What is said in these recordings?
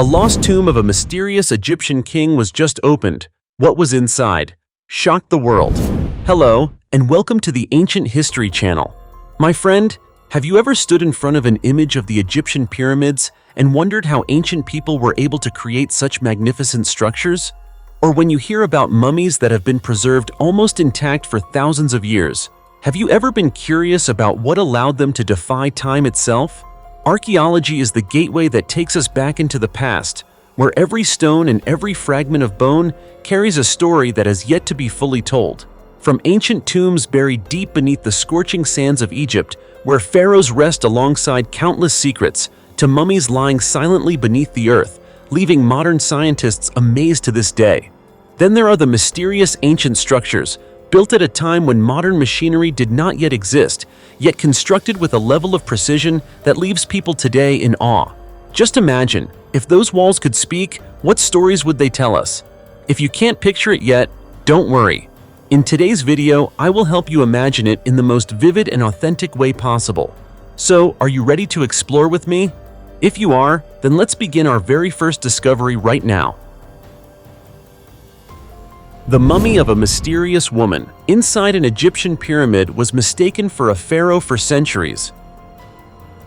A lost tomb of a mysterious Egyptian king was just opened. What was inside shocked the world. Hello, and welcome to the Ancient History Channel. My friend, have you ever stood in front of an image of the Egyptian pyramids and wondered how ancient people were able to create such magnificent structures? Or when you hear about mummies that have been preserved almost intact for thousands of years, have you ever been curious about what allowed them to defy time itself? Archaeology is the gateway that takes us back into the past, where every stone and every fragment of bone carries a story that has yet to be fully told. From ancient tombs buried deep beneath the scorching sands of Egypt, where pharaohs rest alongside countless secrets, to mummies lying silently beneath the earth, leaving modern scientists amazed to this day. Then there are the mysterious ancient structures, built at a time when modern machinery did not yet exist, yet constructed with a level of precision that leaves people today in awe. Just imagine, if those walls could speak, what stories would they tell us? If you can't picture it yet, don't worry. In today's video, I will help you imagine it in the most vivid and authentic way possible. So, are you ready to explore with me? If you are, then let's begin our very first discovery right now. The mummy of a mysterious woman inside an Egyptian pyramid was mistaken for a pharaoh for centuries.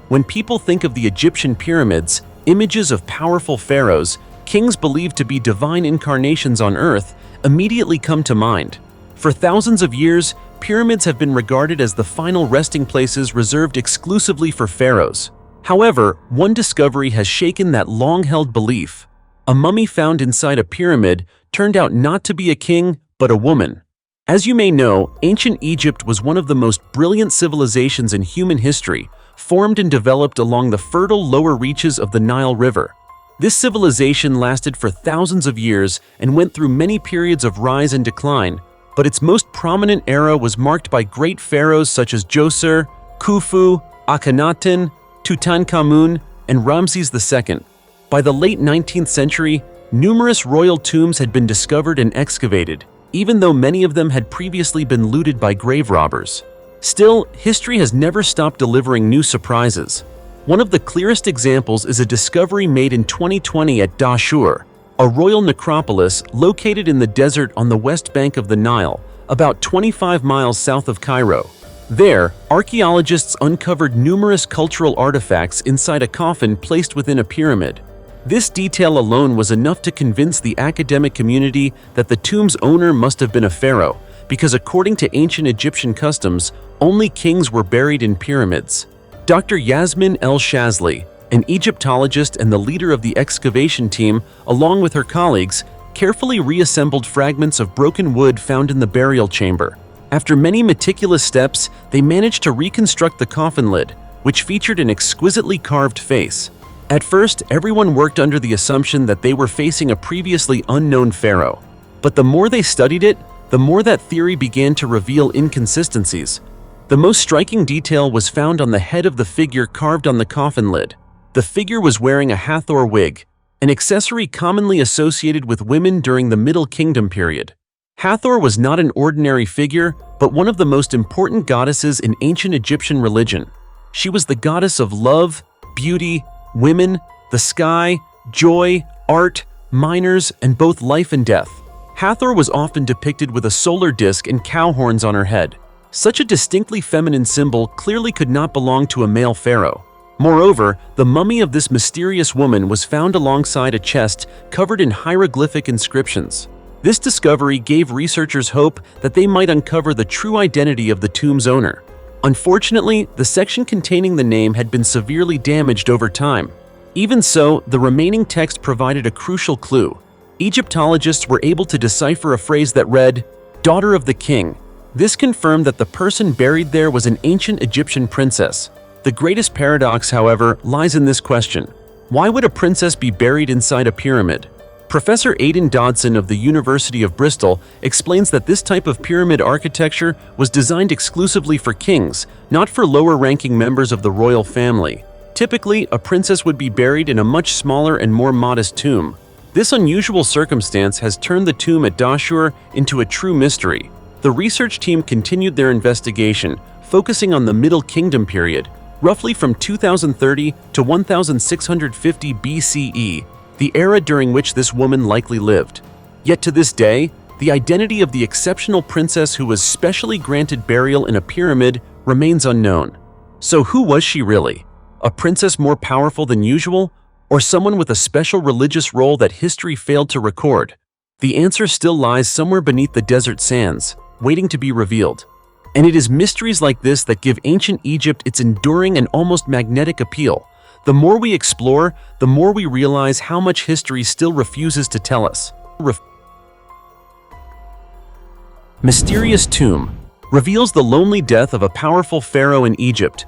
When people think of the Egyptian pyramids, images of powerful pharaohs, kings believed to be divine incarnations on earth, immediately come to mind. For thousands of years, pyramids have been regarded as the final resting places reserved exclusively for pharaohs. However, one discovery has shaken that long-held belief. A mummy found inside a pyramid turned out not to be a king, but a woman. As you may know, ancient Egypt was one of the most brilliant civilizations in human history, formed and developed along the fertile lower reaches of the Nile River. This civilization lasted for thousands of years and went through many periods of rise and decline, but its most prominent era was marked by great pharaohs such as Djoser, Khufu, Akhenaten, Tutankhamun, and Ramses II. By the late 19th century, numerous royal tombs had been discovered and excavated, even though many of them had previously been looted by grave robbers. Still, history has never stopped delivering new surprises. One of the clearest examples is a discovery made in 2020 at Dahshur, a royal necropolis located in the desert on the west bank of the Nile, about 25 miles south of Cairo. There, archaeologists uncovered numerous cultural artifacts inside a coffin placed within a pyramid. This detail alone was enough to convince the academic community that the tomb's owner must have been a pharaoh, because according to ancient Egyptian customs, only kings were buried in pyramids. Dr. Yasmin El-Shazli, an Egyptologist and the leader of the excavation team, along with her colleagues, carefully reassembled fragments of broken wood found in the burial chamber. After many meticulous steps, they managed to reconstruct the coffin lid, which featured an exquisitely carved face. At first, everyone worked under the assumption that they were facing a previously unknown pharaoh. But the more they studied it, the more that theory began to reveal inconsistencies. The most striking detail was found on the head of the figure carved on the coffin lid. The figure was wearing a Hathor wig, an accessory commonly associated with women during the Middle Kingdom period. Hathor was not an ordinary figure, but one of the most important goddesses in ancient Egyptian religion. She was the goddess of love, beauty, women, the sky, joy, art, miners, and both life and death. Hathor was often depicted with a solar disk and cow horns on her head. Such a distinctly feminine symbol clearly could not belong to a male pharaoh. Moreover, the mummy of this mysterious woman was found alongside a chest covered in hieroglyphic inscriptions. This discovery gave researchers hope that they might uncover the true identity of the tomb's owner. Unfortunately, the section containing the name had been severely damaged over time. Even so, the remaining text provided a crucial clue. Egyptologists were able to decipher a phrase that read, "Daughter of the King." This confirmed that the person buried there was an ancient Egyptian princess. The greatest paradox, however, lies in this question. Why would a princess be buried inside a pyramid? Professor Aidan Dodson of the University of Bristol explains that this type of pyramid architecture was designed exclusively for kings, not for lower-ranking members of the royal family. Typically, a princess would be buried in a much smaller and more modest tomb. This unusual circumstance has turned the tomb at Dahshur into a true mystery. The research team continued their investigation, focusing on the Middle Kingdom period, roughly from 2030 to 1650 BCE, the era during which this woman likely lived. Yet to this day, the identity of the exceptional princess who was specially granted burial in a pyramid remains unknown. So who was she really? A princess more powerful than usual, or someone with a special religious role that history failed to record? The answer still lies somewhere beneath the desert sands, waiting to be revealed. And it is mysteries like this that give ancient Egypt its enduring and almost magnetic appeal. The more we explore, the more we realize how much history still refuses to tell us. Mysterious tomb reveals the lonely death of a powerful pharaoh in Egypt.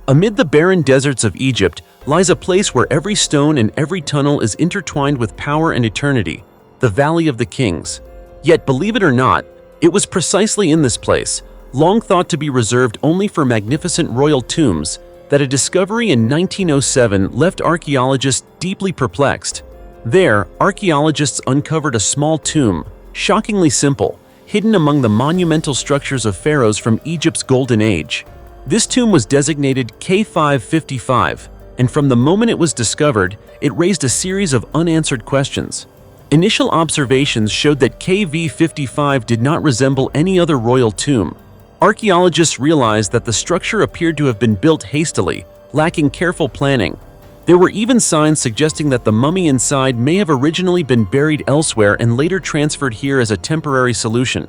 Amid the barren deserts of Egypt lies a place where every stone and every tunnel is intertwined with power and eternity, the Valley of the Kings. Yet, believe it or not, it was precisely in this place, long thought to be reserved only for magnificent royal tombs, that a discovery in 1907 left archaeologists deeply perplexed. There, archaeologists uncovered a small tomb, shockingly simple, hidden among the monumental structures of pharaohs from Egypt's Golden Age. This tomb was designated K555, and from the moment it was discovered, it raised a series of unanswered questions. Initial observations showed that KV55 did not resemble any other royal tomb. Archaeologists realized that the structure appeared to have been built hastily, lacking careful planning. There were even signs suggesting that the mummy inside may have originally been buried elsewhere and later transferred here as a temporary solution.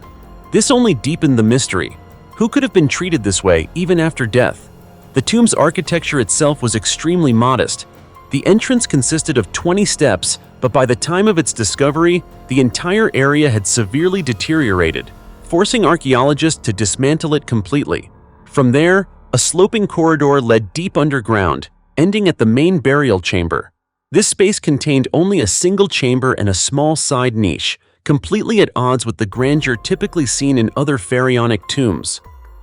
This only deepened the mystery. Who could have been treated this way even after death? The tomb's architecture itself was extremely modest. The entrance consisted of 20 steps, but by the time of its discovery, the entire area had severely deteriorated, forcing archaeologists to dismantle it completely. From there, a sloping corridor led deep underground, ending at the main burial chamber. This space contained only a single chamber and a small side niche, completely at odds with the grandeur typically seen in other pharaonic tombs.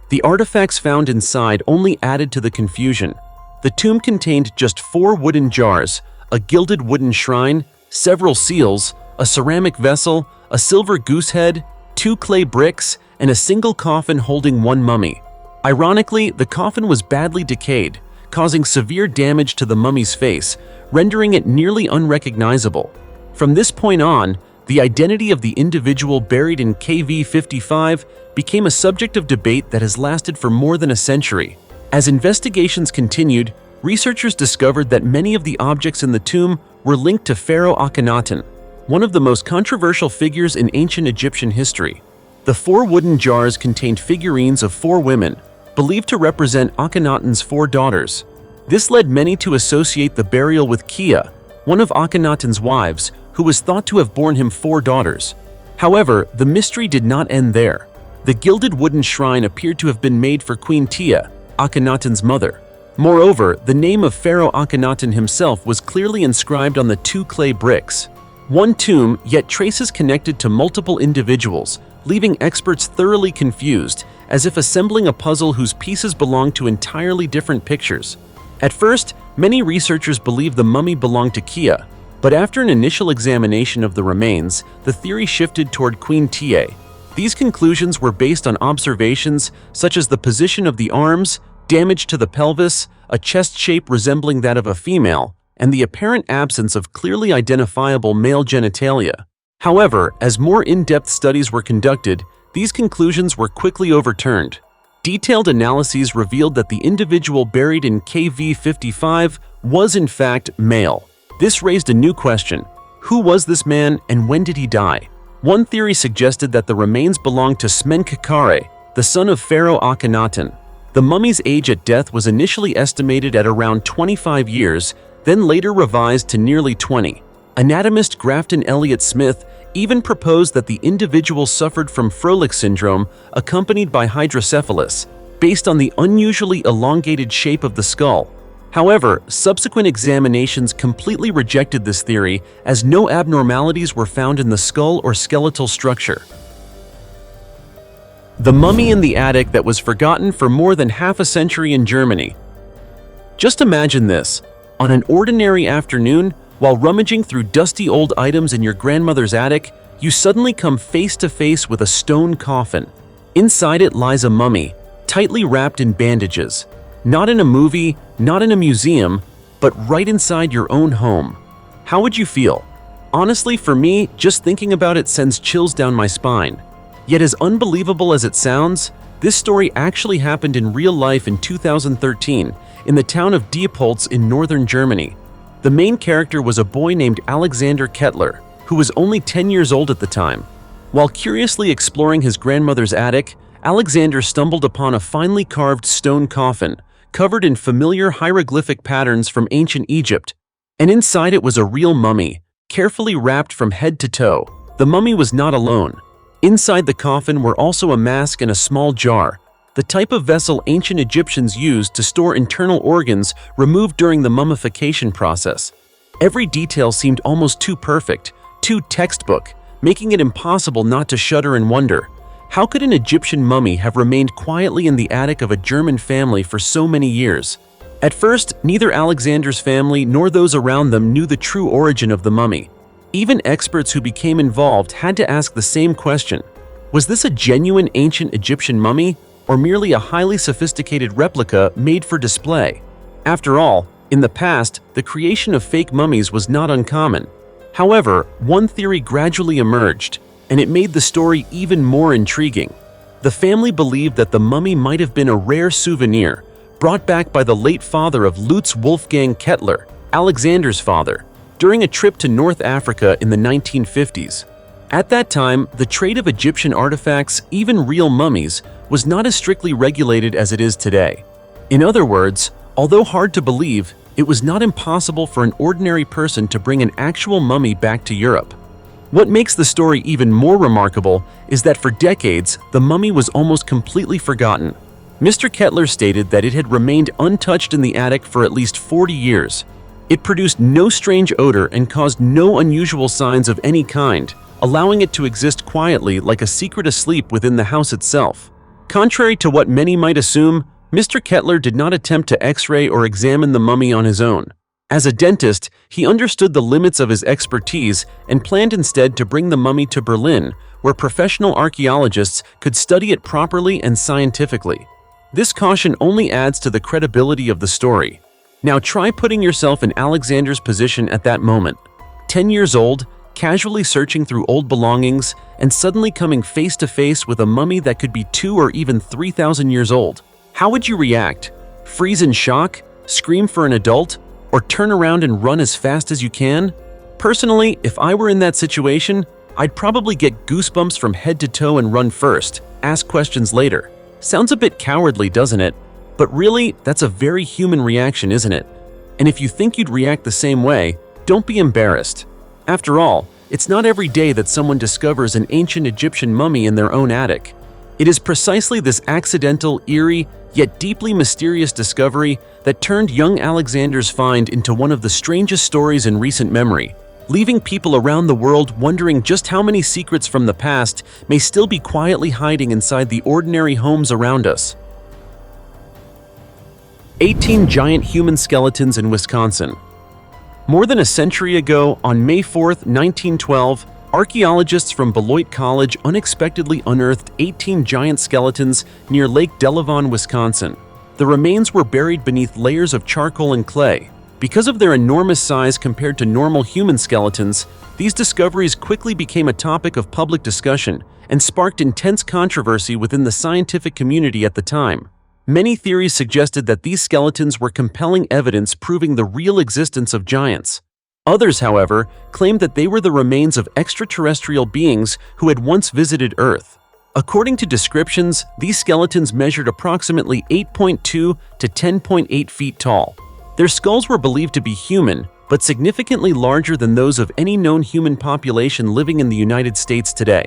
The artifacts found inside only added to the confusion. The tomb contained just 4 wooden jars, a gilded wooden shrine, several seals, a ceramic vessel, a silver goose head, 2 clay bricks, and a single coffin holding 1 mummy. Ironically, the coffin was badly decayed, causing severe damage to the mummy's face, rendering it nearly unrecognizable. From this point on, the identity of the individual buried in KV55 became a subject of debate that has lasted for more than a century. As investigations continued, researchers discovered that many of the objects in the tomb were linked to Pharaoh Akhenaten, one of the most controversial figures in ancient Egyptian history. The 4 wooden jars contained figurines of 4 women, believed to represent Akhenaten's 4 daughters. This led many to associate the burial with Kia, one of Akhenaten's wives, who was thought to have borne him 4 daughters. However, the mystery did not end there. The gilded wooden shrine appeared to have been made for Queen Tia, Akhenaten's mother. Moreover, the name of Pharaoh Akhenaten himself was clearly inscribed on the 2 clay bricks. One tomb, yet traces connected to multiple individuals, leaving experts thoroughly confused, as if assembling a puzzle whose pieces belonged to entirely different pictures. At first, many researchers believed the mummy belonged to Kia, but after an initial examination of the remains, the theory shifted toward Queen Tia. These conclusions were based on observations such as the position of the arms, damage to the pelvis, a chest shape resembling that of a female, and the apparent absence of clearly identifiable male genitalia. However, as more in-depth studies were conducted, these conclusions were quickly overturned. Detailed analyses revealed that the individual buried in KV55 was in fact male. This raised a new question: who was this man and when did he die? One theory suggested that the remains belonged to Smenkhkare, the son of Pharaoh Akhenaten. The mummy's age at death was initially estimated at around 25 years, then later revised to nearly 20. Anatomist Grafton Elliott Smith even proposed that the individual suffered from Froelich syndrome accompanied by hydrocephalus, based on the unusually elongated shape of the skull. However, subsequent examinations completely rejected this theory, as no abnormalities were found in the skull or skeletal structure. The mummy in the attic that was forgotten for more than half a century in Germany. Just imagine this. On an ordinary afternoon, while rummaging through dusty old items in your grandmother's attic, you suddenly come face to face with a stone coffin. Inside it lies a mummy, tightly wrapped in bandages. Not in a movie, not in a museum, but right inside your own home. How would you feel? Honestly, for me, just thinking about it sends chills down my spine. Yet as unbelievable as it sounds, this story actually happened in real life in 2013 in the town of Diepholz in northern Germany. The main character was a boy named Alexander Kettler, who was only 10 years old at the time. While curiously exploring his grandmother's attic, Alexander stumbled upon a finely carved stone coffin, covered in familiar hieroglyphic patterns from ancient Egypt. And inside it was a real mummy, carefully wrapped from head to toe. The mummy was not alone. Inside the coffin were also a mask and a small jar, the type of vessel ancient Egyptians used to store internal organs removed during the mummification process. Every detail seemed almost too perfect, too textbook, making it impossible not to shudder and wonder. How could an Egyptian mummy have remained quietly in the attic of a German family for so many years? At first, neither Alexander's family nor those around them knew the true origin of the mummy. Even experts who became involved had to ask the same question. Was this a genuine ancient Egyptian mummy, or merely a highly sophisticated replica made for display? After all, in the past, the creation of fake mummies was not uncommon. However, one theory gradually emerged, and it made the story even more intriguing. The family believed that the mummy might have been a rare souvenir, brought back by the late father of Lutz Wolfgang Kettler, Alexander's father, during a trip to North Africa in the 1950s. At that time, the trade of Egyptian artifacts, even real mummies, was not as strictly regulated as it is today. In other words, although hard to believe, it was not impossible for an ordinary person to bring an actual mummy back to Europe. What makes the story even more remarkable is that for decades, the mummy was almost completely forgotten. Mr. Kettler stated that it had remained untouched in the attic for at least 40 years. It produced no strange odor and caused no unusual signs of any kind, allowing it to exist quietly like a secret asleep within the house itself. Contrary to what many might assume, Mr. Kettler did not attempt to X-ray or examine the mummy on his own. As a dentist, he understood the limits of his expertise and planned instead to bring the mummy to Berlin, where professional archaeologists could study it properly and scientifically. This caution only adds to the credibility of the story. Now try putting yourself in Alexander's position at that moment. 10 years old, casually searching through old belongings, and suddenly coming face to face with a mummy that could be 2 or even 3,000 years old. How would you react? Freeze in shock? Scream for an adult? Or turn around and run as fast as you can? Personally, if I were in that situation, I'd probably get goosebumps from head to toe and run first, ask questions later. Sounds a bit cowardly, doesn't it? But really, that's a very human reaction, isn't it? And if you think you'd react the same way, don't be embarrassed. After all, it's not every day that someone discovers an ancient Egyptian mummy in their own attic. It is precisely this accidental, eerie, yet deeply mysterious discovery that turned young Alexander's find into one of the strangest stories in recent memory, leaving people around the world wondering just how many secrets from the past may still be quietly hiding inside the ordinary homes around us. 18 giant human skeletons in Wisconsin. More than a century ago, on May 4, 1912, archaeologists from Beloit College unexpectedly unearthed 18 giant skeletons near Lake Delavan, Wisconsin. The remains were buried beneath layers of charcoal and clay. Because of their enormous size compared to normal human skeletons, these discoveries quickly became a topic of public discussion and sparked intense controversy within the scientific community at the time. Many theories suggested that these skeletons were compelling evidence proving the real existence of giants. Others, however, claimed that they were the remains of extraterrestrial beings who had once visited Earth. According to descriptions, these skeletons measured approximately 8.2 to 10.8 feet tall. Their skulls were believed to be human, but significantly larger than those of any known human population living in the United States today.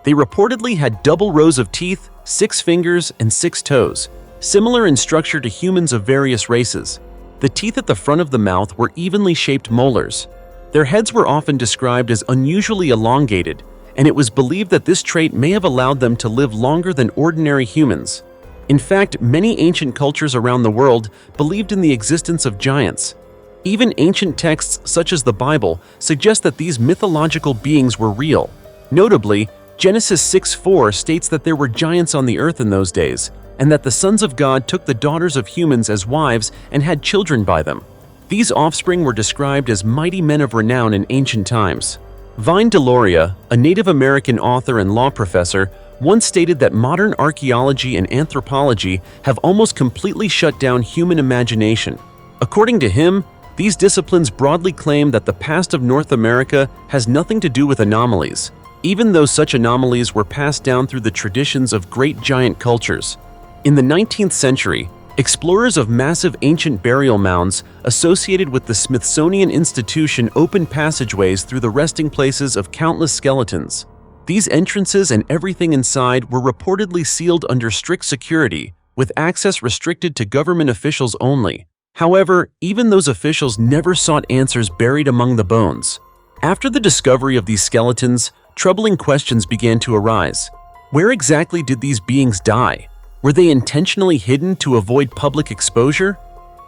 They reportedly had double rows of teeth, 6 fingers, and 6 toes, similar in structure to humans of various races. The teeth at the front of the mouth were evenly shaped molars. Their heads were often described as unusually elongated, and it was believed that this trait may have allowed them to live longer than ordinary humans. In fact, many ancient cultures around the world believed in the existence of giants. Even ancient texts such as the Bible suggest that these mythological beings were real. Notably, Genesis 6:4 states that there were giants on the earth in those days, and that the sons of God took the daughters of humans as wives and had children by them. These offspring were described as mighty men of renown in ancient times. Vine Deloria, a Native American author and law professor, once stated that modern archaeology and anthropology have almost completely shut down human imagination. According to him, these disciplines broadly claim that the past of North America has nothing to do with anomalies, even though such anomalies were passed down through the traditions of great giant cultures. In the 19th century, explorers of massive ancient burial mounds associated with the Smithsonian Institution opened passageways through the resting places of countless skeletons. These entrances and everything inside were reportedly sealed under strict security, with access restricted to government officials only. However, even those officials never sought answers buried among the bones. After the discovery of these skeletons, troubling questions began to arise. Where exactly did these beings die? Were they intentionally hidden to avoid public exposure?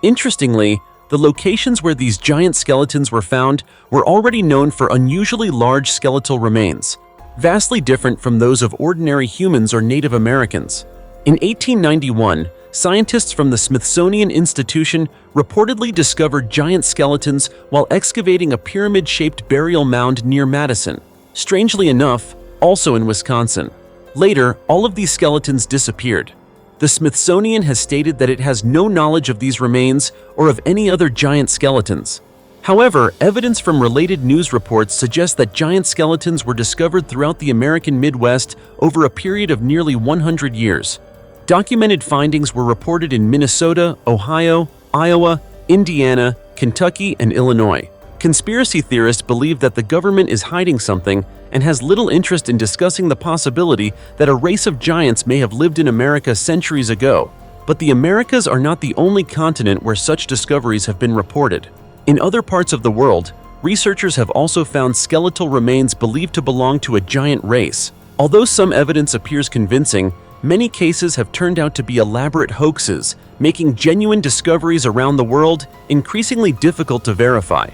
Interestingly, the locations where these giant skeletons were found were already known for unusually large skeletal remains, vastly different from those of ordinary humans or Native Americans. In 1891, scientists from the Smithsonian Institution reportedly discovered giant skeletons while excavating a pyramid-shaped burial mound near Madison, strangely enough, also in Wisconsin. Later, all of these skeletons disappeared. The Smithsonian has stated that it has no knowledge of these remains or of any other giant skeletons. However, evidence from related news reports suggests that giant skeletons were discovered throughout the American Midwest over a period of nearly 100 years. Documented findings were reported in Minnesota, Ohio, Iowa, Indiana, Kentucky, and Illinois. Conspiracy theorists believe that the government is hiding something and has little interest in discussing the possibility that a race of giants may have lived in America centuries ago. But the Americas are not the only continent where such discoveries have been reported. In other parts of the world, researchers have also found skeletal remains believed to belong to a giant race. Although some evidence appears convincing, many cases have turned out to be elaborate hoaxes, making genuine discoveries around the world increasingly difficult to verify.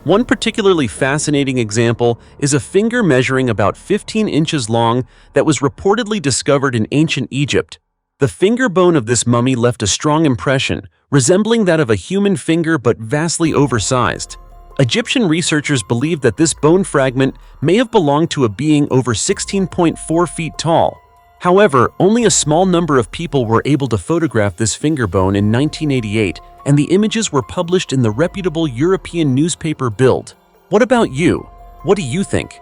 One particularly fascinating example is a finger measuring about 15 inches long that was reportedly discovered in ancient Egypt. The finger bone of this mummy left a strong impression, resembling that of a human finger but vastly oversized. Egyptian researchers believe that this bone fragment may have belonged to a being over 16.4 feet tall. However, only a small number of people were able to photograph this finger bone in 1988, and the images were published in the reputable European newspaper Bild. What about you? What do you think?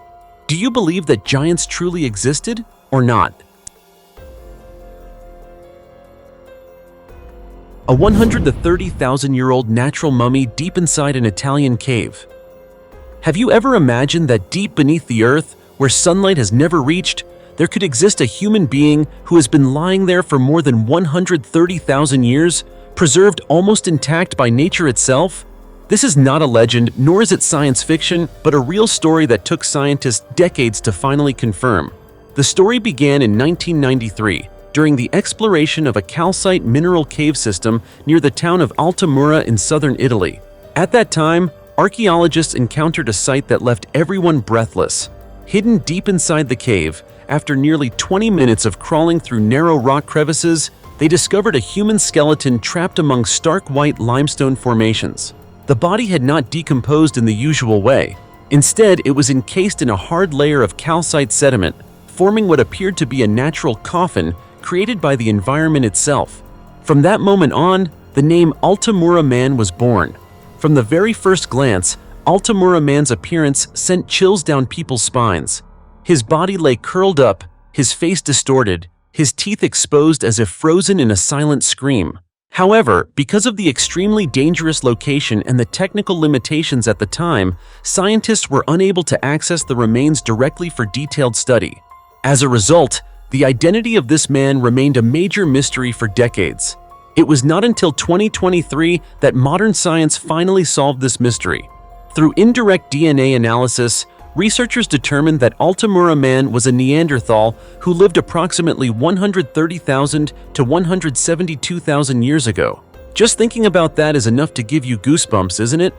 Do you believe that giants truly existed or not? A 130,000-year-old natural mummy deep inside an Italian cave. Have you ever imagined that deep beneath the earth, where sunlight has never reached, there could exist a human being who has been lying there for more than 130,000 years, preserved almost intact by nature itself? This is not a legend, nor is it science fiction, but a real story that took scientists decades to finally confirm. The story began in 1993, during the exploration of a calcite mineral cave system near the town of Altamura in southern Italy. At that time, archaeologists encountered a site that left everyone breathless. Hidden deep inside the cave, after nearly 20 minutes of crawling through narrow rock crevices, they discovered a human skeleton trapped among stark white limestone formations. The body had not decomposed in the usual way. Instead, it was encased in a hard layer of calcite sediment, forming what appeared to be a natural coffin created by the environment itself. From that moment on, the name Altamura Man was born. From the very first glance, Altamura Man's appearance sent chills down people's spines. His body lay curled up, his face distorted, his teeth exposed as if frozen in a silent scream. However, because of the extremely dangerous location and the technical limitations at the time, scientists were unable to access the remains directly for detailed study. As a result, the identity of this man remained a major mystery for decades. It was not until 2023 that modern science finally solved this mystery. Through indirect DNA analysis, researchers determined that Altamura Man was a Neanderthal who lived approximately 130,000 to 172,000 years ago. Just thinking about that is enough to give you goosebumps, isn't it?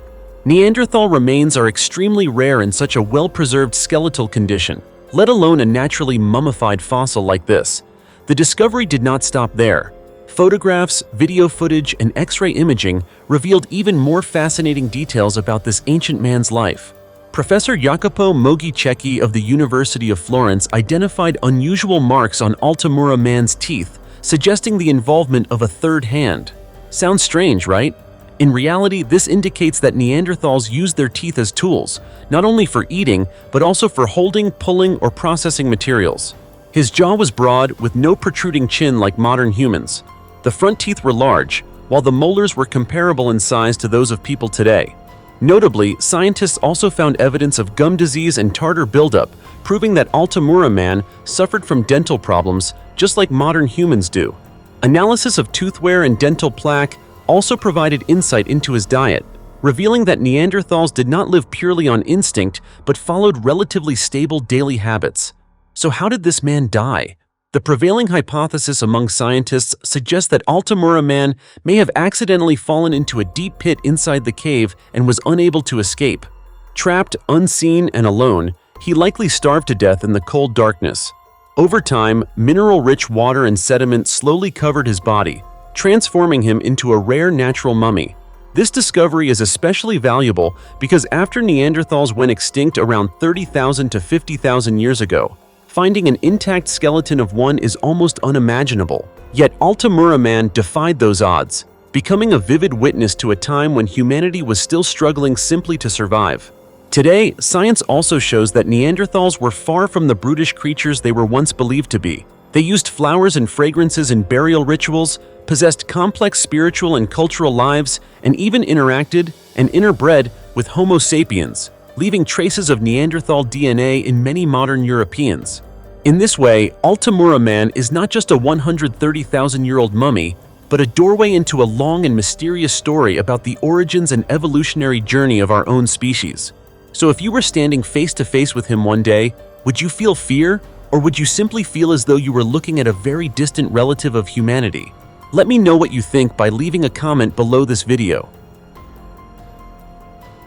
Neanderthal remains are extremely rare in such a well-preserved skeletal condition, let alone a naturally mummified fossil like this. The discovery did not stop there. Photographs, video footage, and X-ray imaging revealed even more fascinating details about this ancient man's life. Professor Jacopo Mogicecchi of the University of Florence identified unusual marks on Altamura man's teeth, suggesting the involvement of a third hand. Sounds strange, right? In reality, this indicates that Neanderthals used their teeth as tools, not only for eating, but also for holding, pulling, or processing materials. His jaw was broad, with no protruding chin like modern humans. The front teeth were large, while the molars were comparable in size to those of people today. Notably, scientists also found evidence of gum disease and tartar buildup, proving that Altamura man suffered from dental problems just like modern humans do. Analysis of tooth wear and dental plaque also provided insight into his diet, revealing that Neanderthals did not live purely on instinct but followed relatively stable daily habits. So how did this man die? The prevailing hypothesis among scientists suggests that Altamura man may have accidentally fallen into a deep pit inside the cave and was unable to escape. Trapped, unseen, and alone, he likely starved to death in the cold darkness. Over time, mineral-rich water and sediment slowly covered his body, transforming him into a rare natural mummy. This discovery is especially valuable because after Neanderthals went extinct around 30,000 to 50,000 years ago, finding an intact skeleton of one is almost unimaginable. Yet Altamura man defied those odds, becoming a vivid witness to a time when humanity was still struggling simply to survive. Today, science also shows that Neanderthals were far from the brutish creatures they were once believed to be. They used flowers and fragrances in burial rituals, possessed complex spiritual and cultural lives, and even interacted and interbred with Homo sapiens, leaving traces of Neanderthal DNA in many modern Europeans. In this way, Altamura man is not just a 130,000-year-old mummy, but a doorway into a long and mysterious story about the origins and evolutionary journey of our own species. So if you were standing face to face with him one day, would you feel fear, or would you simply feel as though you were looking at a very distant relative of humanity? Let me know what you think by leaving a comment below this video.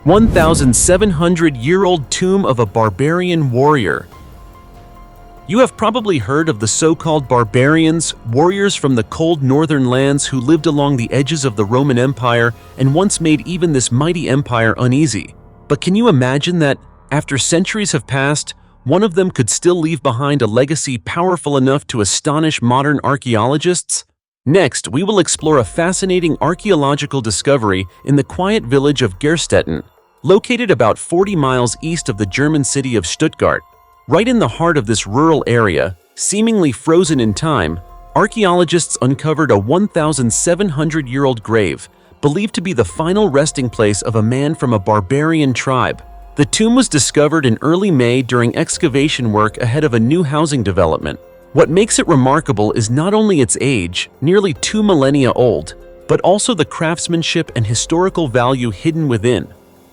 1,700-year-old tomb of a barbarian warrior. You have probably heard of the so-called barbarians, warriors from the cold northern lands who lived along the edges of the Roman Empire and once made even this mighty empire uneasy. But can you imagine that, after centuries have passed, one of them could still leave behind a legacy powerful enough to astonish modern archaeologists? Next, we will explore a fascinating archaeological discovery in the quiet village of Gerstetten, located about 40 miles east of the German city of Stuttgart. Right in the heart of this rural area, seemingly frozen in time, archaeologists uncovered a 1,700-year-old grave, believed to be the final resting place of a man from a barbarian tribe. The tomb was discovered in early May during excavation work ahead of a new housing development. What makes it remarkable is not only its age, nearly 2 millennia old, but also the craftsmanship and historical value hidden within.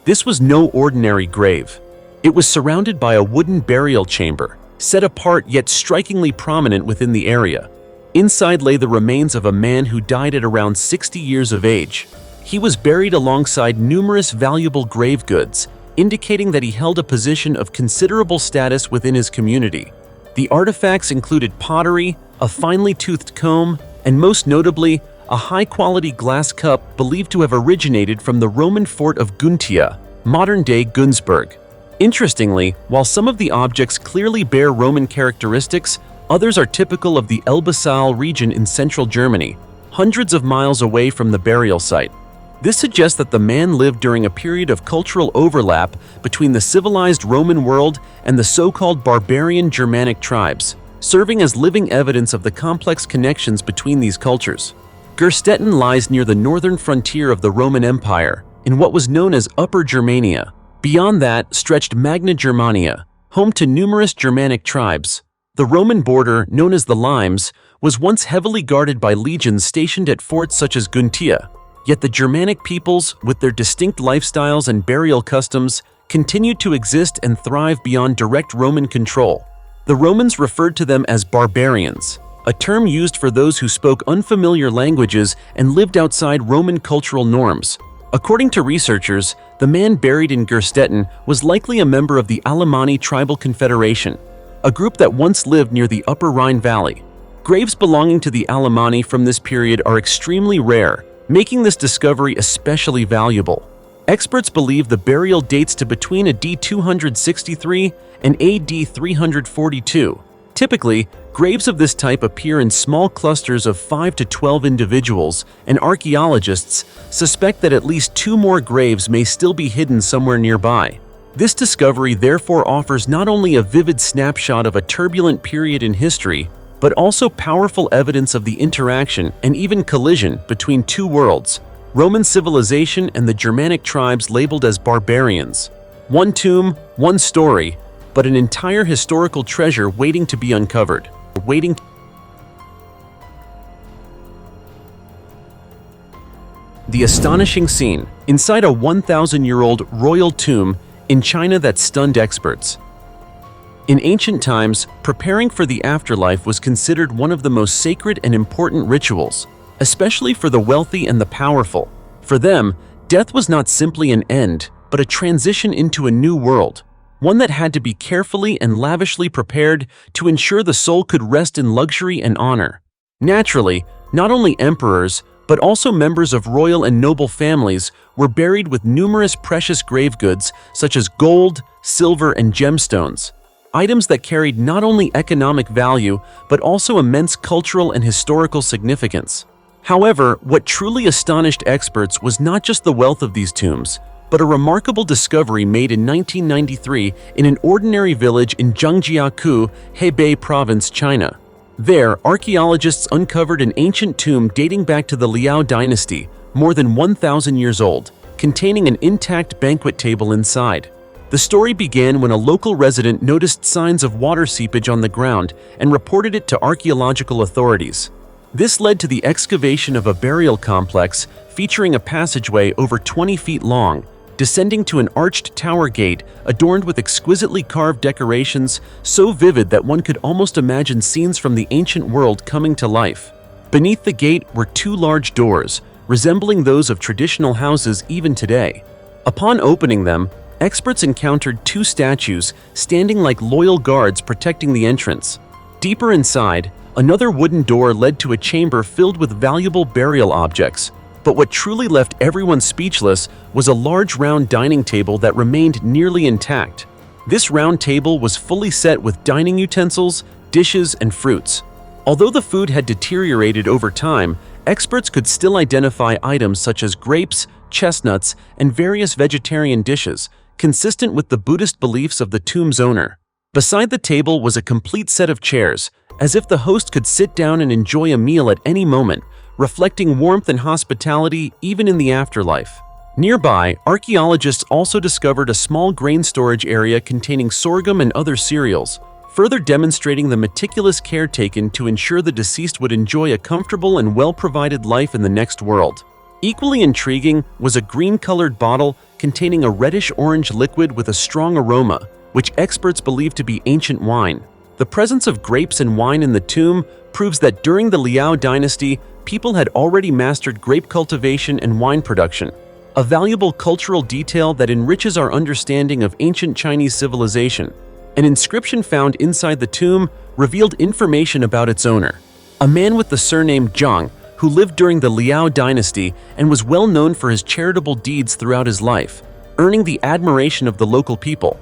This was no ordinary grave. It was surrounded by a wooden burial chamber, set apart yet strikingly prominent within the area. Inside lay the remains of a man who died at around 60 years of age. He was buried alongside numerous valuable grave goods, indicating that he held a position of considerable status within his community. The artifacts included pottery, a finely toothed comb, and most notably, a high-quality glass cup believed to have originated from the Roman fort of Guntia, modern-day Günzburg. Interestingly, while some of the objects clearly bear Roman characteristics, others are typical of the Elbe-Saale region in central Germany, hundreds of miles away from the burial site. This suggests that the man lived during a period of cultural overlap between the civilized Roman world and the so-called barbarian Germanic tribes, serving as living evidence of the complex connections between these cultures. Gerstetten lies near the northern frontier of the Roman Empire, in what was known as Upper Germania. Beyond that stretched Magna Germania, home to numerous Germanic tribes. The Roman border, known as the Limes, was once heavily guarded by legions stationed at forts such as Guntia. Yet the Germanic peoples, with their distinct lifestyles and burial customs, continued to exist and thrive beyond direct Roman control. The Romans referred to them as barbarians, a term used for those who spoke unfamiliar languages and lived outside Roman cultural norms. According to researchers, the man buried in Gerstetten was likely a member of the Alemanni Tribal Confederation, a group that once lived near the Upper Rhine Valley. Graves belonging to the Alemanni from this period are extremely rare, making this discovery especially valuable. Experts believe the burial dates to between AD 263 and AD 342. Typically, graves of this type appear in small clusters of 5 to 12 individuals, and archaeologists suspect that at least 2 more graves may still be hidden somewhere nearby. This discovery therefore offers not only a vivid snapshot of a turbulent period in history, but also powerful evidence of the interaction and even collision between 2 worlds, Roman civilization and the Germanic tribes labeled as barbarians. One tomb, one story, but an entire historical treasure waiting to be uncovered. The astonishing scene inside a 1,000-year-old royal tomb in China that stunned experts. In ancient times, preparing for the afterlife was considered one of the most sacred and important rituals, especially for the wealthy and the powerful. For them, death was not simply an end, but a transition into a new world, one that had to be carefully and lavishly prepared to ensure the soul could rest in luxury and honor. Naturally, not only emperors, but also members of royal and noble families were buried with numerous precious grave goods such as gold, silver, and gemstones, items that carried not only economic value but also immense cultural and historical significance. However, what truly astonished experts was not just the wealth of these tombs, but a remarkable discovery made in 1993 in an ordinary village in Zhangjiakou, Hebei Province, China. There, archaeologists uncovered an ancient tomb dating back to the Liao dynasty, more than 1,000 years old, containing an intact banquet table inside. The story began when a local resident noticed signs of water seepage on the ground and reported it to archaeological authorities. This led to the excavation of a burial complex featuring a passageway over 20 feet long, descending to an arched tower gate adorned with exquisitely carved decorations so vivid that one could almost imagine scenes from the ancient world coming to life. Beneath the gate were 2 large doors, resembling those of traditional houses even today. Upon opening them, experts encountered 2 statues standing like loyal guards protecting the entrance. Deeper inside, another wooden door led to a chamber filled with valuable burial objects. But what truly left everyone speechless was a large round dining table that remained nearly intact. This round table was fully set with dining utensils, dishes, and fruits. Although the food had deteriorated over time, experts could still identify items such as grapes, chestnuts, and various vegetarian dishes, consistent with the Buddhist beliefs of the tomb's owner. Beside the table was a complete set of chairs, as if the host could sit down and enjoy a meal at any moment, reflecting warmth and hospitality even in the afterlife. Nearby, archaeologists also discovered a small grain storage area containing sorghum and other cereals, further demonstrating the meticulous care taken to ensure the deceased would enjoy a comfortable and well-provided life in the next world. Equally intriguing was a green-colored bottle containing a reddish-orange liquid with a strong aroma, which experts believe to be ancient wine. The presence of grapes and wine in the tomb proves that during the Liao dynasty, people had already mastered grape cultivation and wine production, a valuable cultural detail that enriches our understanding of ancient Chinese civilization. An inscription found inside the tomb revealed information about its owner, a man with the surname Zhang, who lived during the Liao dynasty and was well known for his charitable deeds throughout his life, earning the admiration of the local people.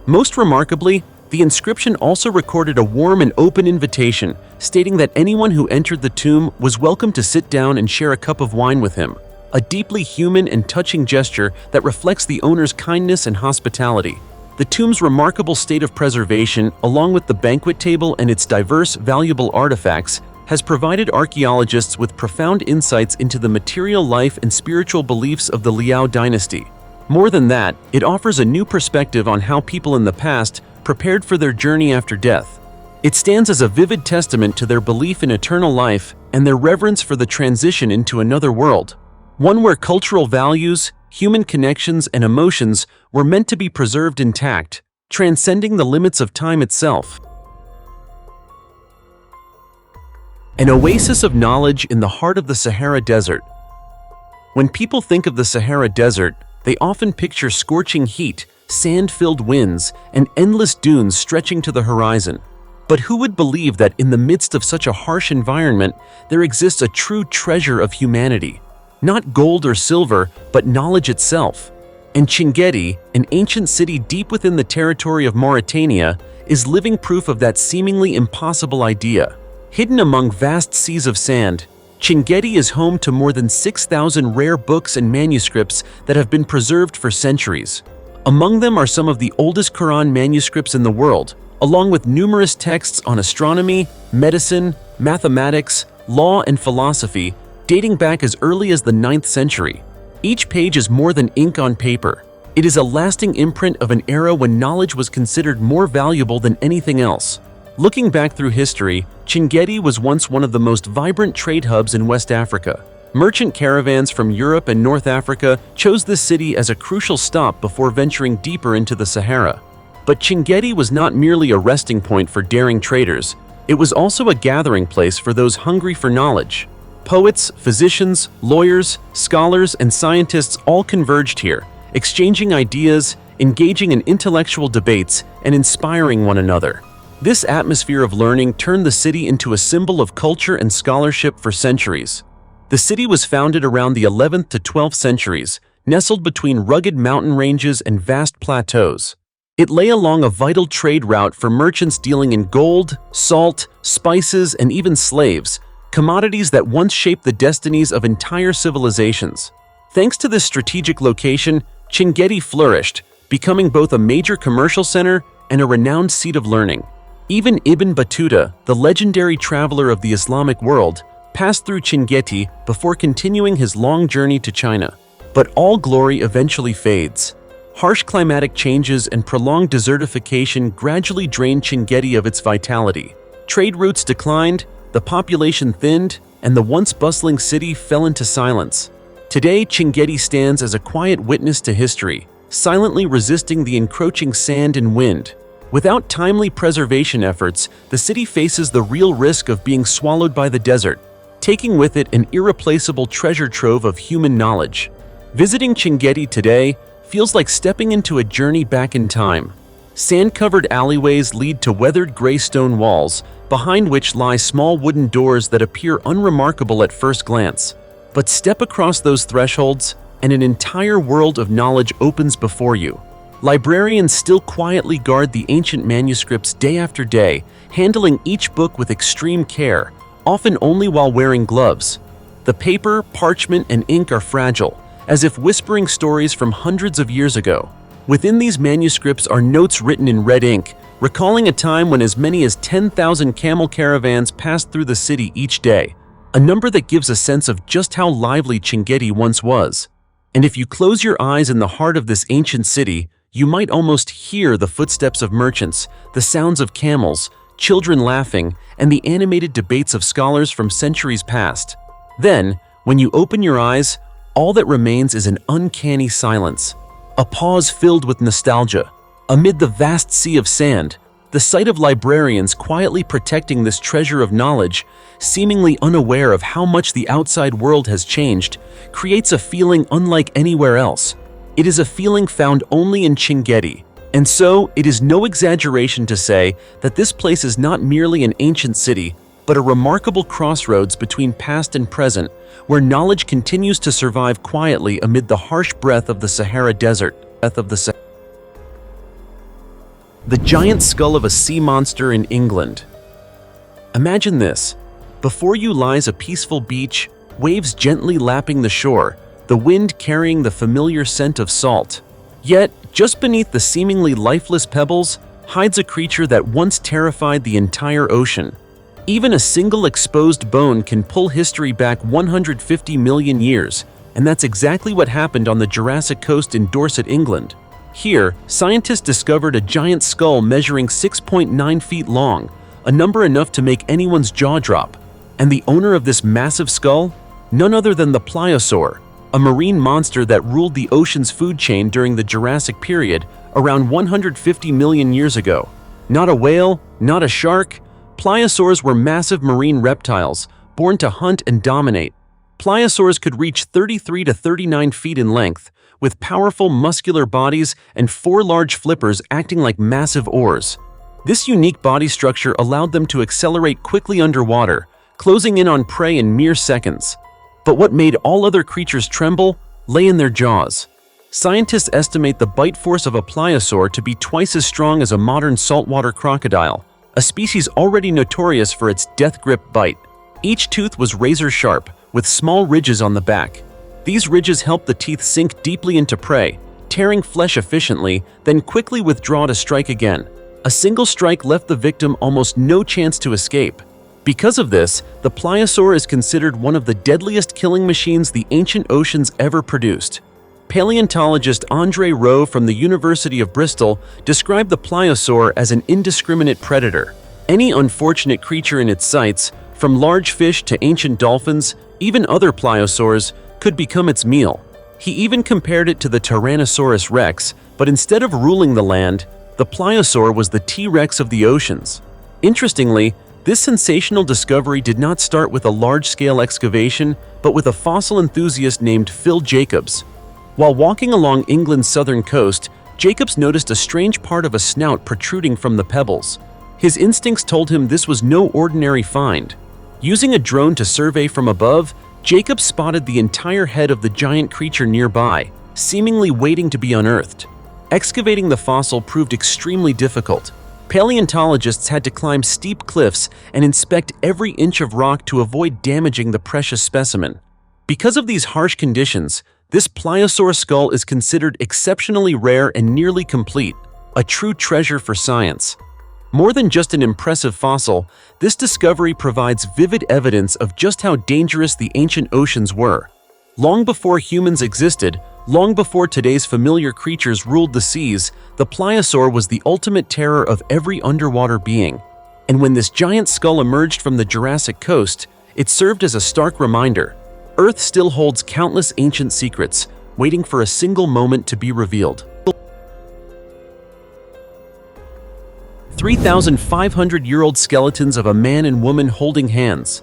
Most remarkably, the inscription also recorded a warm and open invitation, stating that anyone who entered the tomb was welcome to sit down and share a cup of wine with him, a deeply human and touching gesture that reflects the owner's kindness and hospitality. The tomb's remarkable state of preservation, along with the banquet table and its diverse, valuable artifacts, has provided archaeologists with profound insights into the material life and spiritual beliefs of the Liao dynasty. More than that, it offers a new perspective on how people in the past prepared for their journey after death. It stands as a vivid testament to their belief in eternal life and their reverence for the transition into another world, one where cultural values, human connections, and emotions were meant to be preserved intact, transcending the limits of time itself. An oasis of knowledge in the heart of the Sahara Desert. When people think of the Sahara Desert, they often picture scorching heat, sand-filled winds, and endless dunes stretching to the horizon. But who would believe that in the midst of such a harsh environment, there exists a true treasure of humanity? Not gold or silver, but knowledge itself. And Chinguetti, an ancient city deep within the territory of Mauritania, is living proof of that seemingly impossible idea. Hidden among vast seas of sand, Chinguetti is home to more than 6,000 rare books and manuscripts that have been preserved for centuries. Among them are some of the oldest Quran manuscripts in the world, along with numerous texts on astronomy, medicine, mathematics, law, and philosophy, dating back as early as the 9th century. Each page is more than ink on paper. It is a lasting imprint of an era when knowledge was considered more valuable than anything else. Looking back through history, Chinguetti was once one of the most vibrant trade hubs in West Africa. Merchant caravans from Europe and North Africa chose this city as a crucial stop before venturing deeper into the Sahara. But Chinguetti was not merely a resting point for daring traders, it was also a gathering place for those hungry for knowledge. Poets, physicians, lawyers, scholars, and scientists all converged here, exchanging ideas, engaging in intellectual debates, and inspiring one another. This atmosphere of learning turned the city into a symbol of culture and scholarship for centuries. The city was founded around the 11th to 12th centuries, nestled between rugged mountain ranges and vast plateaus. It lay along a vital trade route for merchants dealing in gold, salt, spices, and even slaves, commodities that once shaped the destinies of entire civilizations. Thanks to this strategic location, Chinguetti flourished, becoming both a major commercial center and a renowned seat of learning. Even Ibn Battuta, the legendary traveler of the Islamic world, passed through Chinguetti before continuing his long journey to China. But all glory eventually fades. Harsh climatic changes and prolonged desertification gradually drained Chinguetti of its vitality. Trade routes declined, the population thinned, and the once bustling city fell into silence. Today, Chinguetti stands as a quiet witness to history, silently resisting the encroaching sand and wind. Without timely preservation efforts, the city faces the real risk of being swallowed by the desert, taking with it an irreplaceable treasure trove of human knowledge. Visiting Chinguetti today feels like stepping into a journey back in time. Sand-covered alleyways lead to weathered gray stone walls, behind which lie small wooden doors that appear unremarkable at first glance. But step across those thresholds, and an entire world of knowledge opens before you. Librarians still quietly guard the ancient manuscripts day after day, handling each book with extreme care, often only while wearing gloves. The paper, parchment, and ink are fragile, as if whispering stories from hundreds of years ago. Within these manuscripts are notes written in red ink, recalling a time when as many as 10,000 camel caravans passed through the city each day, a number that gives a sense of just how lively Chinguetti once was. And if you close your eyes in the heart of this ancient city, you might almost hear the footsteps of merchants, the sounds of camels, children laughing, and the animated debates of scholars from centuries past. Then, when you open your eyes, all that remains is an uncanny silence, a pause filled with nostalgia. Amid the vast sea of sand, the sight of librarians quietly protecting this treasure of knowledge, seemingly unaware of how much the outside world has changed, creates a feeling unlike anywhere else. It is a feeling found only in Chinguetti. And so, it is no exaggeration to say that this place is not merely an ancient city, but a remarkable crossroads between past and present, where knowledge continues to survive quietly amid the harsh breath of the Sahara Desert. The giant skull of a sea monster in England. Imagine this. Before you lies a peaceful beach, waves gently lapping the shore, the wind carrying the familiar scent of salt. Yet, just beneath the seemingly lifeless pebbles, hides a creature that once terrified the entire ocean. Even a single exposed bone can pull history back 150 million years, and that's exactly what happened on the Jurassic coast in Dorset, England. Here, scientists discovered a giant skull measuring 6.9 feet long, a number enough to make anyone's jaw drop. And the owner of this massive skull? None other than the pliosaur, a marine monster that ruled the ocean's food chain during the Jurassic period, around 150 million years ago. Not a whale, not a shark. Pliosaurs were massive marine reptiles, born to hunt and dominate. Pliosaurs could reach 33 to 39 feet in length, with powerful muscular bodies and 4 large flippers acting like massive oars. This unique body structure allowed them to accelerate quickly underwater, closing in on prey in mere seconds. But what made all other creatures tremble lay in their jaws. Scientists estimate the bite force of a pliosaur to be twice as strong as a modern saltwater crocodile, a species already notorious for its death-grip bite. Each tooth was razor-sharp, with small ridges on the back. These ridges helped the teeth sink deeply into prey, tearing flesh efficiently, then quickly withdraw to strike again. A single strike left the victim almost no chance to escape. Because of this, the pliosaur is considered one of the deadliest killing machines the ancient oceans ever produced. Paleontologist André Rowe from the University of Bristol described the pliosaur as an indiscriminate predator. Any unfortunate creature in its sights, from large fish to ancient dolphins, even other pliosaurs, could become its meal. He even compared it to the Tyrannosaurus rex, but instead of ruling the land, the pliosaur was the T-Rex of the oceans. Interestingly, this sensational discovery did not start with a large-scale excavation, but with a fossil enthusiast named Phil Jacobs. While walking along England's southern coast, Jacobs noticed a strange part of a snout protruding from the pebbles. His instincts told him this was no ordinary find. Using a drone to survey from above, Jacobs spotted the entire head of the giant creature nearby, seemingly waiting to be unearthed. Excavating the fossil proved extremely difficult. Paleontologists had to climb steep cliffs and inspect every inch of rock to avoid damaging the precious specimen. Because of these harsh conditions, this pliosaur skull is considered exceptionally rare and nearly complete, a true treasure for science. More than just an impressive fossil, this discovery provides vivid evidence of just how dangerous the ancient oceans were. Long before humans existed, long before today's familiar creatures ruled the seas, the pliosaur was the ultimate terror of every underwater being. And when this giant skull emerged from the Jurassic coast, it served as a stark reminder: Earth still holds countless ancient secrets, waiting for a single moment to be revealed. 3,500-year-old skeletons of a man and woman holding hands.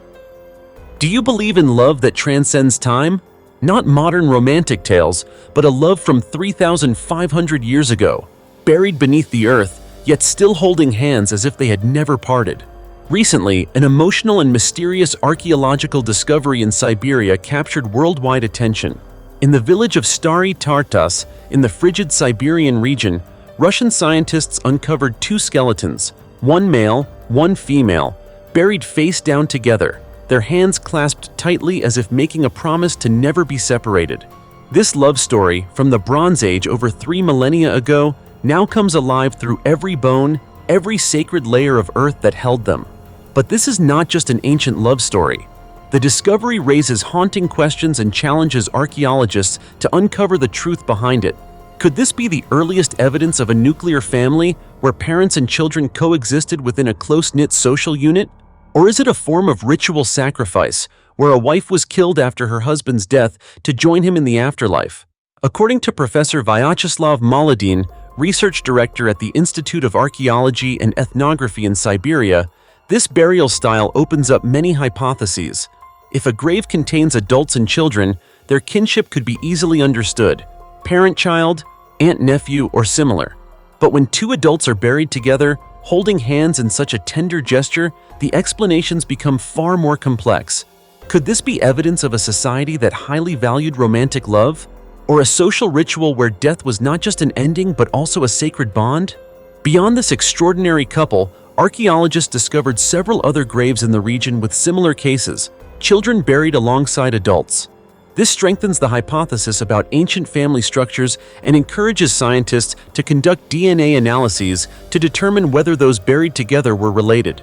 Do you believe in love that transcends time? Not modern romantic tales, but a love from 3,500 years ago, buried beneath the earth, yet still holding hands as if they had never parted. Recently, an emotional and mysterious archaeological discovery in Siberia captured worldwide attention. In the village of Stary Tartas, in the frigid Siberian region, Russian scientists uncovered two skeletons, one male, one female, buried face down together, their hands clasped tightly as if making a promise to never be separated. This love story, from the Bronze Age over 3 millennia ago, now comes alive through every bone, every sacred layer of earth that held them. But this is not just an ancient love story. The discovery raises haunting questions and challenges archaeologists to uncover the truth behind it. Could this be the earliest evidence of a nuclear family where parents and children coexisted within a close-knit social unit? Or is it a form of ritual sacrifice, where a wife was killed after her husband's death to join him in the afterlife? According to Professor Vyacheslav Molodin, research director at the Institute of Archaeology and Ethnography in Siberia, this burial style opens up many hypotheses. If a grave contains adults and children, their kinship could be easily understood: parent-child, aunt-nephew, or similar. But when two adults are buried together, holding hands in such a tender gesture, the explanations become far more complex. Could this be evidence of a society that highly valued romantic love? Or a social ritual where death was not just an ending but also a sacred bond? Beyond this extraordinary couple, archaeologists discovered several other graves in the region with similar cases, children buried alongside adults. This strengthens the hypothesis about ancient family structures and encourages scientists to conduct DNA analyses to determine whether those buried together were related.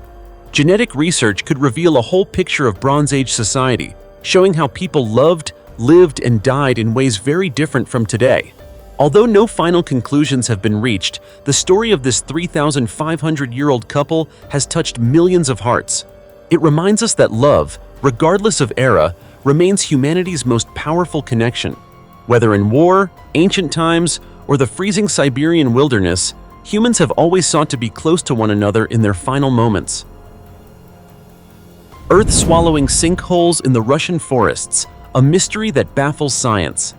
Genetic research could reveal a whole picture of Bronze Age society, showing how people loved, lived, and died in ways very different from today. Although no final conclusions have been reached, the story of this 3,500-year-old couple has touched millions of hearts. It reminds us that love, regardless of era, remains humanity's most powerful connection. Whether in war, ancient times, or the freezing Siberian wilderness, humans have always sought to be close to one another in their final moments. Earth-swallowing sinkholes in the Russian forests, a mystery that baffles science.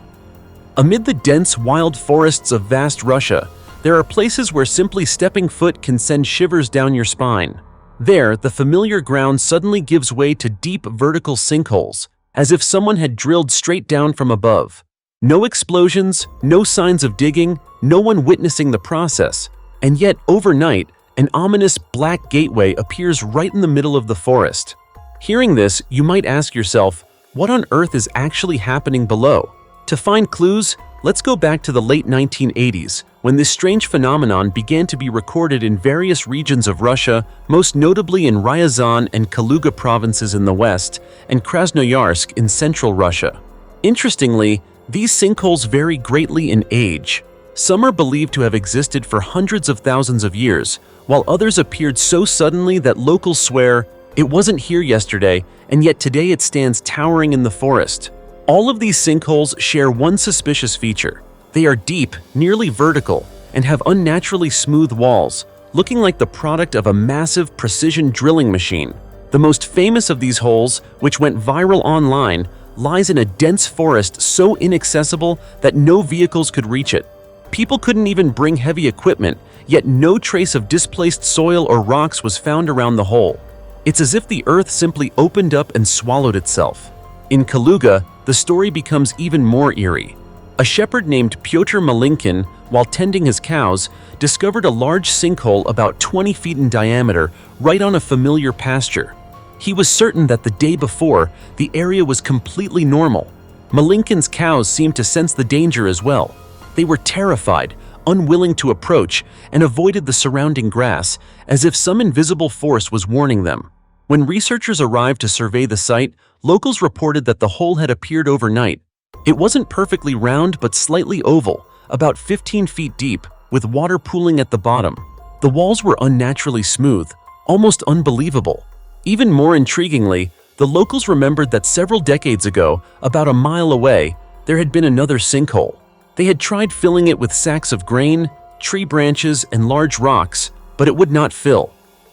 Amid the dense, wild forests of vast Russia, There are places where simply stepping foot can send shivers down your spine. There, the familiar ground suddenly gives way to deep vertical sinkholes, as if someone had drilled straight down from above. No explosions, no signs of digging, no one witnessing the process. And yet, overnight, an ominous black gateway appears right in the middle of the forest. Hearing this, you might ask yourself, what on earth is actually happening below? To find clues, let's go back to the late 1980s, when this strange phenomenon began to be recorded in various regions of Russia, most notably in Ryazan and Kaluga provinces in the west, and Krasnoyarsk in central Russia. Interestingly, these sinkholes vary greatly in age. Some are believed to have existed for hundreds of thousands of years, while others appeared so suddenly that locals swear, "It wasn't here yesterday, and yet today it stands towering in the forest." All of these sinkholes share one suspicious feature. They are deep, nearly vertical, and have unnaturally smooth walls, looking like the product of a massive precision drilling machine. The most famous of these holes, which went viral online, lies in a dense forest so inaccessible that no vehicles could reach it. People couldn't even bring heavy equipment, yet no trace of displaced soil or rocks was found around the hole. It's as if the earth simply opened up and swallowed itself. In Kaluga, the story becomes even more eerie. A shepherd named Pyotr Malinkin, while tending his cows, discovered a large sinkhole about 20 feet in diameter right on a familiar pasture. He was certain that the day before, the area was completely normal. Malinkin's cows seemed to sense the danger as well. They were terrified, unwilling to approach, and avoided the surrounding grass, as if some invisible force was warning them. When researchers arrived to survey the site, locals reported that the hole had appeared overnight. It wasn't perfectly round but slightly oval, about 15 feet deep, with water pooling at the bottom. The walls were unnaturally smooth, almost unbelievable. Even more intriguingly, the locals remembered that several decades ago, about a mile away, there had been another sinkhole. They had tried filling it with sacks of grain, tree branches, and large rocks, but it would not fill.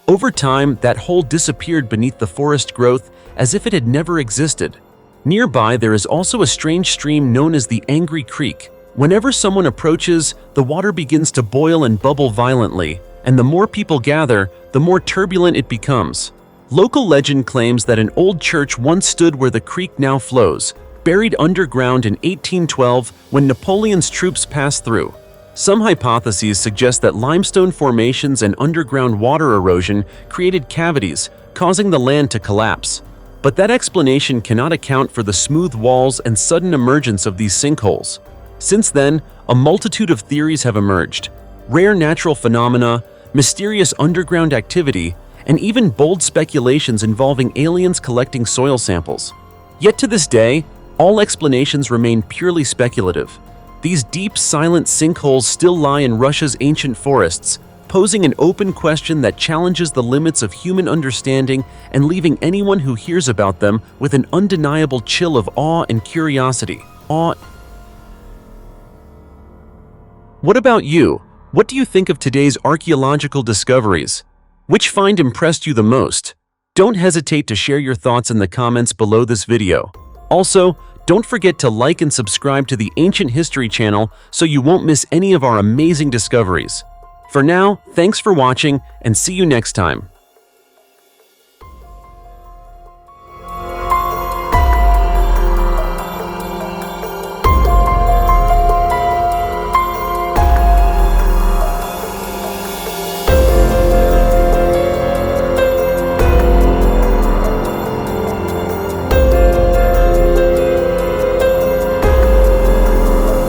Over time, that hole disappeared beneath the forest growth as if it had never existed. Nearby, there is also a strange stream known as the Angry Creek. Whenever someone approaches, the water begins to boil and bubble violently, and the more people gather, the more turbulent it becomes. Local legend claims that an old church once stood where the creek now flows, buried underground in 1812 when Napoleon's troops passed through. Some hypotheses suggest that limestone formations and underground water erosion created cavities, causing the land to collapse. But that explanation cannot account for the smooth walls and sudden emergence of these sinkholes. Since then, a multitude of theories have emerged: rare natural phenomena, mysterious underground activity, and even bold speculations involving aliens collecting soil samples. Yet to this day, all explanations remain purely speculative. These deep, silent sinkholes still lie in Russia's ancient forests, posing an open question that challenges the limits of human understanding and leaving anyone who hears about them with an undeniable chill of awe and curiosity. What about you? What do you think of today's archaeological discoveries? Which find impressed you the most? Don't hesitate to share your thoughts in the comments below this video. Also, don't forget to like and subscribe to the Ancient History channel so you won't miss any of our amazing discoveries. For now, thanks for watching and see you next time.